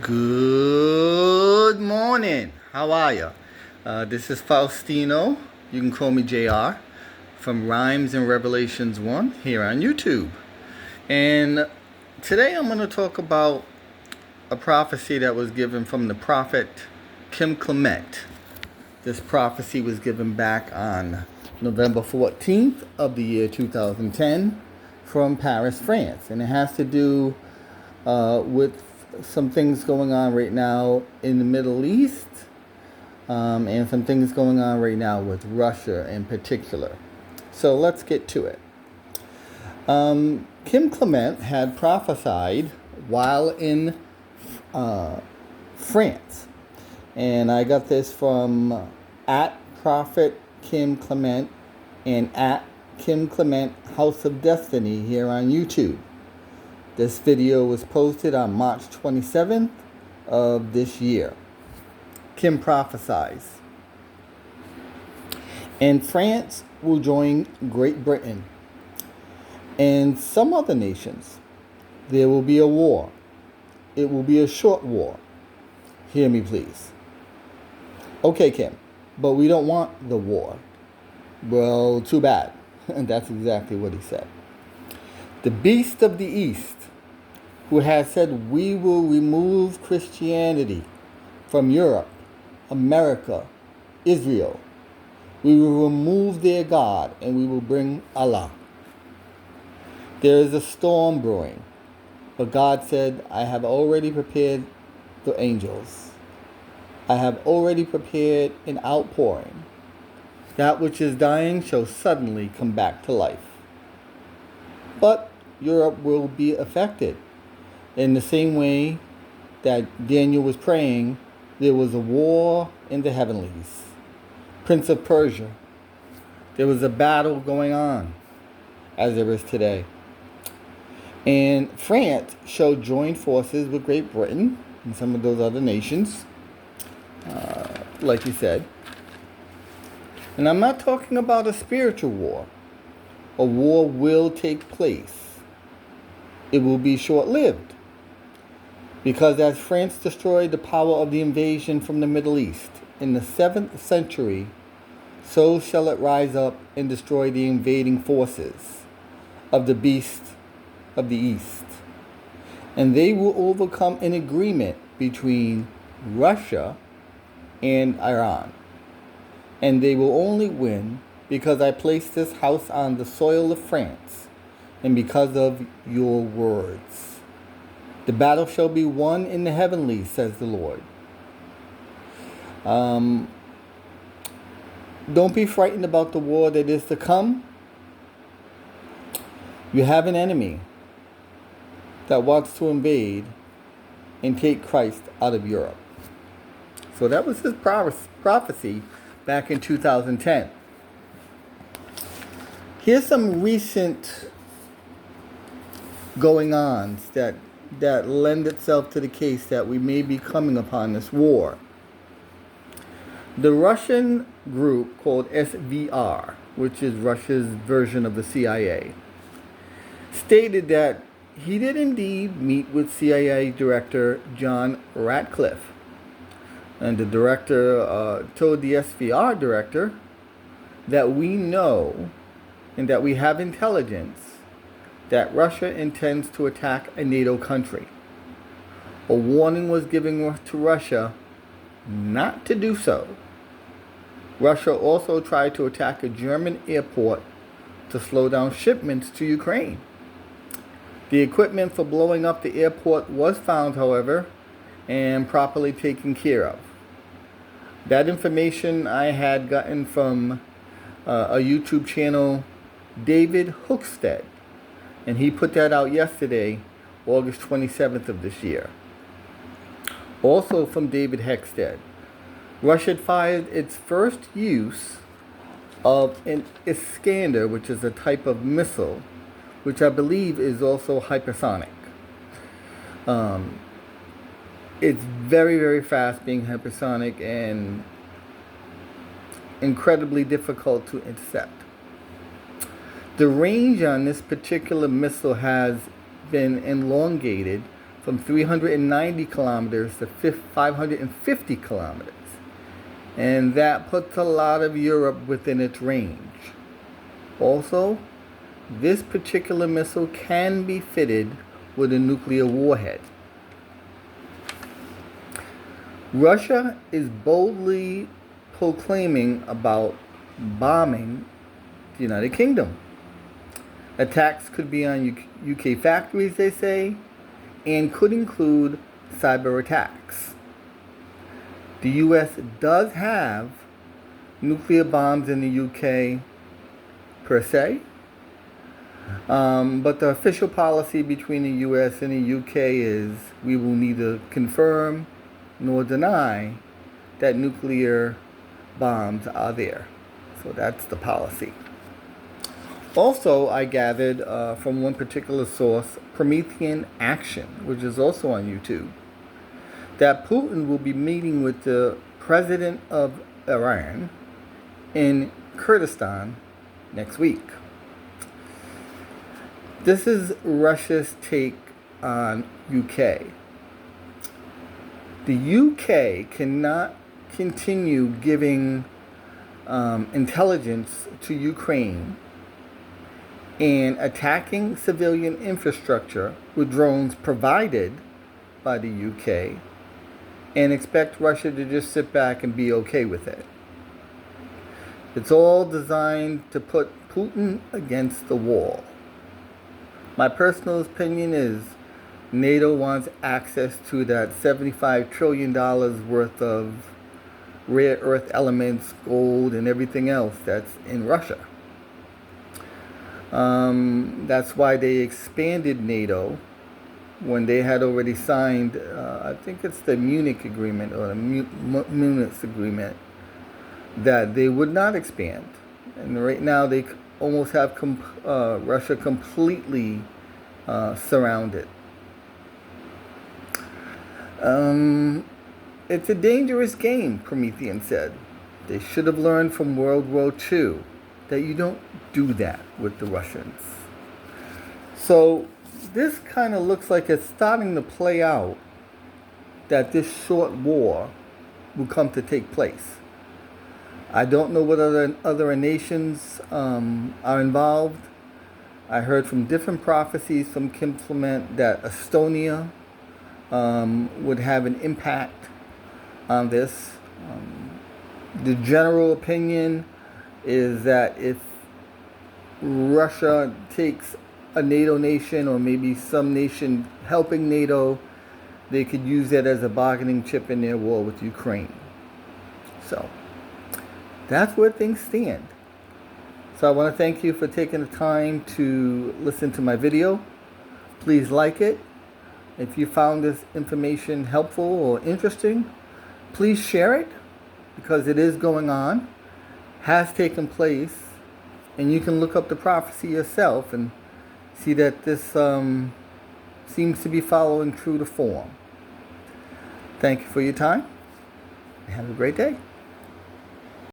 Good morning. How are you? This is Faustino. You can call me JR from Rhymes and Revelations 1 here on YouTube. And today I'm going to talk about a prophecy that was given from the prophet Clement. This prophecy was given back on November 14th of the year 2010 from Paris, France. And it has to do with some things going on right now in the Middle East, and some things going on right now with Russia in particular. So let's get to it. Clement had prophesied while in France, and I got this from at Prophet Kim Clement and at Kim Clement House of Destiny here on YouTube. This video was posted on March 27th of this year. Kim prophesies. And France will join Great Britain and some other nations. There will be a war. It will be a short war. Hear me, please. Okay, Kim, but we don't want the war. Well, too bad. And that's exactly what he said. The beast of the East, who has said, we will remove Christianity from Europe, America, Israel. We will remove their God and we will bring Allah. There is a storm brewing, but God said, I have already prepared the angels. I have already prepared an outpouring. That which is dying shall suddenly come back to life. But Europe will be affected. In the same way that Daniel was praying, there was a war in the heavenlies. Prince of Persia. There was a battle going on, as there is today. And France shall join forces with Great Britain and some of those other nations, like he said. And I'm not talking about a spiritual war. A war will take place. It will be short-lived. Because as France destroyed the power of the invasion from the Middle East in the 7th century, so shall it rise up and destroy the invading forces of the beast of the East. And they will overcome an agreement between Russia and Iran. And they will only win because I placed this house on the soil of France and because of your words. The battle shall be won in the heavenlies, says the Lord. Don't be frightened about the war that is to come. You have an enemy that wants to invade and take Christ out of Europe. So that was his prophecy back in 2010. Here's some recent going-ons that lend itself to the case that we may be coming upon this war. The Russian group called SVR, which is Russia's version of the CIA, stated that he did indeed meet with CIA Director John Ratcliffe. And the director told the SVR director that we know and that we have intelligence that Russia intends to attack a NATO country. A warning was given to Russia not to do so. Russia also tried to attack a German airport to slow down shipments to Ukraine. The equipment for blowing up the airport was found, however, and properly taken care of. That information I had gotten from a YouTube channel, David Hookstead. And he put that out yesterday, August 27th of this year. Also from David Hexted. Russia fired its first use of an Iskander, which is a type of missile, which I believe is also hypersonic. It's very, very fast being hypersonic and incredibly difficult to intercept. The range on this particular missile has been elongated from 390 kilometers to 550 kilometers. And that puts a lot of Europe within its range. Also, this particular missile can be fitted with a nuclear warhead. Russia is boldly proclaiming about bombing the United Kingdom. Attacks could be on UK factories, they say, and could include cyber attacks. The US does have nuclear bombs in the UK per se, but the official policy between the US and the UK is we will neither confirm nor deny that nuclear bombs are there. So that's the policy. Also, I gathered from one particular source, Promethean Action, which is also on YouTube, that Putin will be meeting with the president of Iran in Kurdistan next week. This is Russia's take on UK. The UK cannot continue giving intelligence to Ukraine and attacking civilian infrastructure with drones provided by the UK and expect Russia to just sit back and be okay with it. It's all designed to put Putin against the wall. My personal opinion is NATO wants access to that $75 trillion worth of rare earth elements, gold, and everything else that's in Russia. That's why they expanded NATO when they had already signed, I think it's the Munich Agreement or the Munich Agreement, that they would not expand. And right now they almost have Russia completely surrounded. It's a dangerous game, Promethean said. They should have learned from World War II that you don't do that with the Russians. So this kind of looks like it's starting to play out that this short war will come to take place. I don't know what other nations are involved. I heard from different prophecies from Clement that Estonia would have an impact on this. The general opinion is that if Russia takes a NATO nation or maybe some nation helping NATO, they could use that as a bargaining chip in their war with Ukraine. So that's where things stand. So I want to thank you for taking the time to listen to my video. Please like it. If you found this information helpful or interesting, please share it, because it is going on, has taken place, and you can look up the prophecy yourself and see that this seems to be following true to form. Thank you for your time, and have a great day.